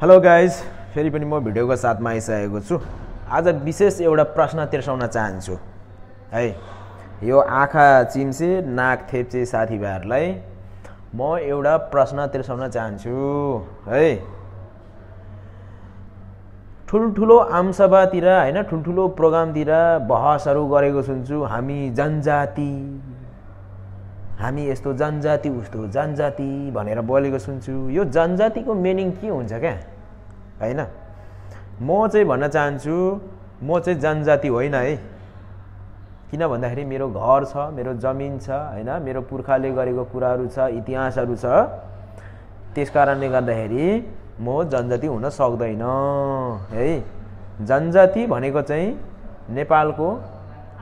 Hello guys, फेरि पनि म भिडियोको साथमा आइसकेको छु। आज विशेष एउटा प्रश्न तिर्साउन चाहन्छु है। यो आँखा चिम्से नाक थेप्चे साथीभाइहरूलाई म एउटा प्रश्न तिर्साउन चाहन्छु है। ठुल्ठुलो आमसभातिर हैन, ठुल्ठुलो प्रोग्रामतिर बहसहरू गरेको सुन्छु। हामी जनजाति, हामी यस्तो जनजाति उस्तो जनजाति भनेर बोलेको सुन्छु। यो जनजातिको मिनिङ के हुन्छ क्या हैन? म चाहिँ भन्न चाहन्छु, म चाहिँ जनजाति होइन है। किन भन्दाखेरि मेरो घर छ, मेरो जमिन छ हैन, मेरो पुर्खाले गरेको कुराहरू छ, इतिहासहरू छ। त्यसकारणले गर्दाखेरि म जनजाति हुन सक्दैन है। जनजाति भनेको चाहिँ नेपालको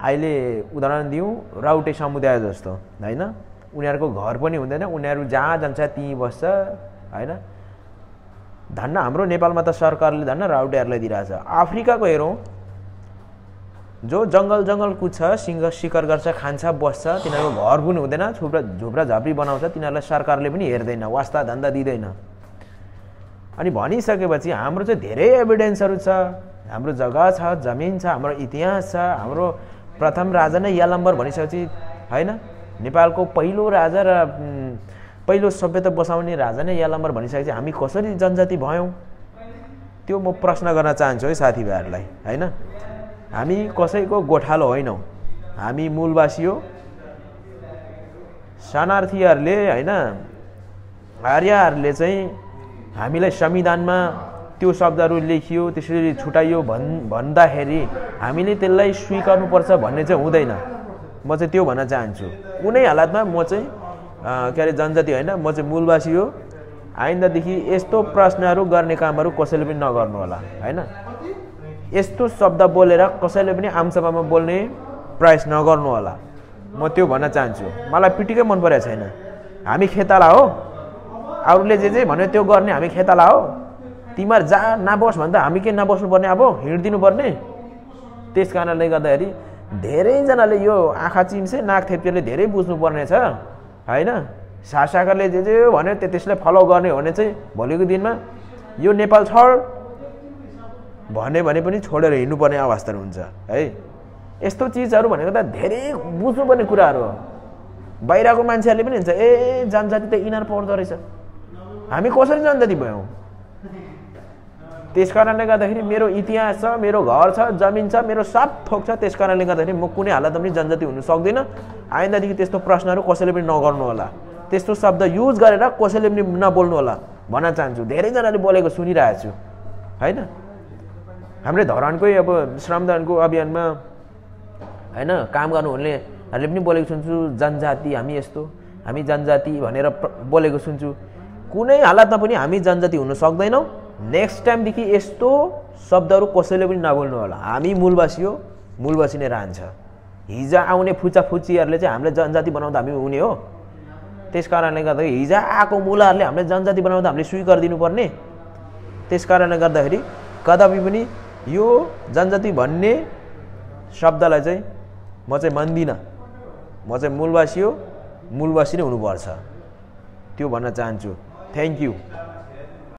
अहिले उदाहरण दिउँ राउटे समुदाय जस्तो हैन, उनीहरूको घर पनि हुँदैन, उनीहरू जहाँ जान्छ त्यहीँ बस्छ हैन। धन्न हाम्रो नेपालमा त सरकारले धन्न राउटेहरूलाई दिइरहेछ। अफ्रिकाको हेरौँ, जो जङ्गल कुद्छ, शिकार गर्छ, खान्छ, बस्छ, तिनीहरूको घर पनि हुँदैन, झुप्रा झाप्री बनाउँछ, तिनीहरूलाई सरकारले पनि हेर्दैन, वास्ता धन्दा दिँदैन। अनि भनिसकेपछि हाम्रो चाहिँ धेरै एभिडेन्सहरू छ, हाम्रो जग्गा छ, जमिन छ, हाम्रो इतिहास छ। हाम्रो प्रथम राजा नै यलम्बर भनिसकेपछि हैन, नेपालको पहिलो राजा र पहिलो सभ्यता बसाउने राजा नै यलम्बर भनिसकेपछि हामी कसरी जनजाति भयौँ? त्यो म प्रश्न गर्न चाहन्छु है साथीभाइहरूलाई हैन। हामी कसैको गोठालो होइनौँ, हामी मूलवासी हो। शरणार्थीहरूले हैन, आर्यहरूले चाहिँ हामीलाई संविधानमा त्यो शब्दहरू लेखियो, त्यसरी छुटाइयो भन्दाखेरि हामीले त्यसलाई स्वीकार्नुपर्छ भन्ने चाहिँ हुँदैन। म चाहिँ त्यो भन्न चाहन्छु। कुनै हालतमा म चाहिँ के अरे जनजाति होइन, म चाहिँ मूलवासी हो। आइन्दादेखि यस्तो प्रश्नहरू गर्ने कामहरू कसैले पनि नगर्नु होला हैन। यस्तो शब्द बोलेर कसैले पनि आमसभामा बोल्ने प्रयास नगर्नु होला, म त्यो भन्न चाहन्छु। मलाई पिटिकै मन परेको छैन। हामी खेताला हो, अरूले जे भन्यो त्यो गर्ने, हामी खेताला हो। तिमीहरू जहाँ नबस् भन्दा हामी के नबस्नुपर्ने? अब हिँडिदिनु पर्ने। त्यस कारणले गर्दाखेरि धेरैजनाले यो आँखा चिम्से नाक थेप्चेले धेरै बुझ्नुपर्ने छ हैन। शासकहरूले जे भन्यो त्यसलाई फलो गर्ने हो भने चाहिँ भोलिको दिनमा यो नेपाल छोड भने पनि छोडेर हिँड्नुपर्ने अवस्था हुन्छ है। यस्तो चिजहरू भनेको त धेरै बुझ्नुपर्ने कुराहरू हो। बाहिरको मान्छेहरूले पनि हुन्छ, ए जनजाति त यिनीहरू पर्दो रहेछ, हामी कसरी जनजाति भयौँ? त्यस कारणले गर्दाखेरि मेरो इतिहास छ, मेरो घर छ, जमिन छ, मेरो सब थोक छ। त्यस कारणले गर्दाखेरि म कुनै हालतमा पनि जनजाति हुन सक्दिनँ। आइन्दादेखि त्यस्तो प्रश्नहरू कसैले पनि नगर्नु होला, त्यस्तो शब्द युज गरेर कसैले पनि नबोल्नु होला भन्न चाहन्छु। धेरैजनाले बोलेको सुनिरहेको छु हैन। हाम्रो धरानकै अब श्रमदानको अभियानमा हैन काम गर्नुहुनेहरूले पनि बोलेको सुन्छु, जनजाति हामी यस्तो, हामी जनजाति भनेर बोलेको सुन्छु। कुनै हालतमा पनि हामी जनजाति हुन सक्दैनौँ। नेक्स्ट टाइमदेखि यस्तो शब्दहरू कसैले पनि नबोल्नु होला। हामी मूलवासी हो, मूलवासी नै रहन्छ। हिजो आउने फुच्चाफुच्चीहरूले चाहिँ हामीले जनजाति बनाउँदा हामी हुने हो। त्यस कारणले गर्दाखेरि हिजो आएको मुलाहरूले हामीले जनजाति बनाउँदा हामीले स्वीकार दिनुपर्ने। त्यस कारणले गर्दाखेरि कदापि पनि यो जनजाति भन्ने शब्दलाई चाहिँ म चाहिँ मान्दिनँ। म चाहिँ मूलवासी हो, मूलवासी नै हुनुपर्छ, त्यो भन्न चाहन्छु। Thank you.